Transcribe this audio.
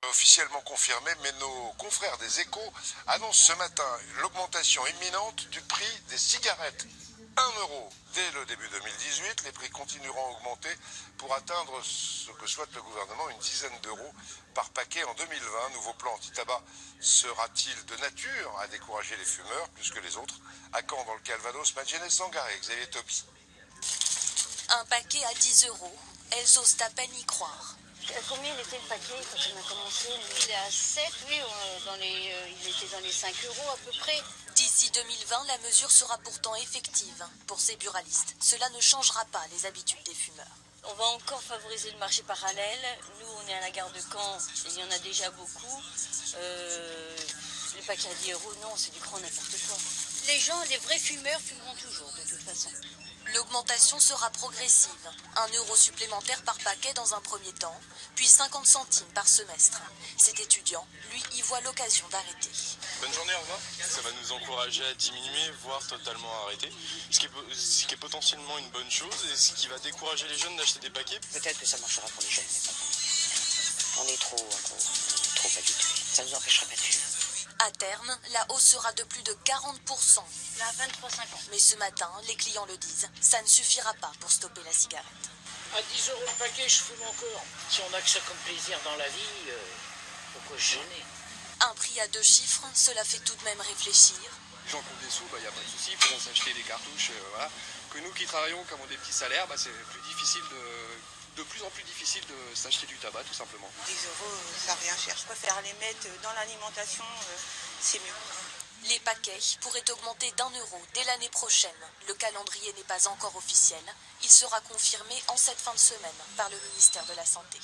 Officiellement confirmé, mais nos confrères des Échos annoncent ce matin l'augmentation imminente du prix des cigarettes. 1 € dès le début 2018, les prix continueront à augmenter pour atteindre ce que souhaite le gouvernement, une dizaine d'euros par paquet en 2020. Nouveau plan anti-tabac sera-t-il de nature à décourager les fumeurs plus que les autres? À Caen, dans le Calvados, Madjene Sangaré, Xavier Topi. Un paquet à 10 €. Elles osent à peine y croire. Combien il était le paquet quand on a commencé? Il est à 7, oui, il était dans les 5 € à peu près. D'ici 2020, la mesure sera pourtant effective. Pour ces buralistes, cela ne changera pas les habitudes des fumeurs. On va encore favoriser le marché parallèle. Nous, on est à la gare de Caen, et il y en a déjà beaucoup. Les paquets à 10 €, non, c'est du grand n'importe quoi. Les gens, les vrais fumeurs fumeront toujours, de toute façon. L'augmentation sera progressive. 1 € supplémentaire par paquet dans un premier temps, puis 50 centimes par semestre. Cet étudiant, lui, y voit l'occasion d'arrêter. Bonne journée, au revoir. Ça va nous encourager à diminuer, voire totalement arrêter. Ce qui est potentiellement une bonne chose et ce qui va décourager les jeunes d'acheter des paquets. Peut-être que ça marchera pour les jeunes, mais pas pour nous. On est trop habitués. Ça ne nous empêchera pas de fumer. À terme, la hausse sera de plus de 40%. Là, 23,50. Mais ce matin, les clients le disent, ça ne suffira pas pour stopper la cigarette. À 10 € le paquet, je fume encore. Si on n'a que ça comme plaisir dans la vie, pourquoi se gêner? Un prix à 2 chiffres, cela fait tout de même réfléchir. Les gens qui ont des sous, il n'y a pas de souci, ils pourront s'acheter des cartouches. Voilà. Que nous qui travaillons, qui avons des petits salaires, c'est plus difficile de plus en plus difficile de s'acheter du tabac, tout simplement. 10 €, ça rien cher. Je préfère les mettre dans l'alimentation, c'est mieux. Les paquets pourraient augmenter d'1 € dès l'année prochaine. Le calendrier n'est pas encore officiel. Il sera confirmé en cette fin de semaine par le ministère de la Santé.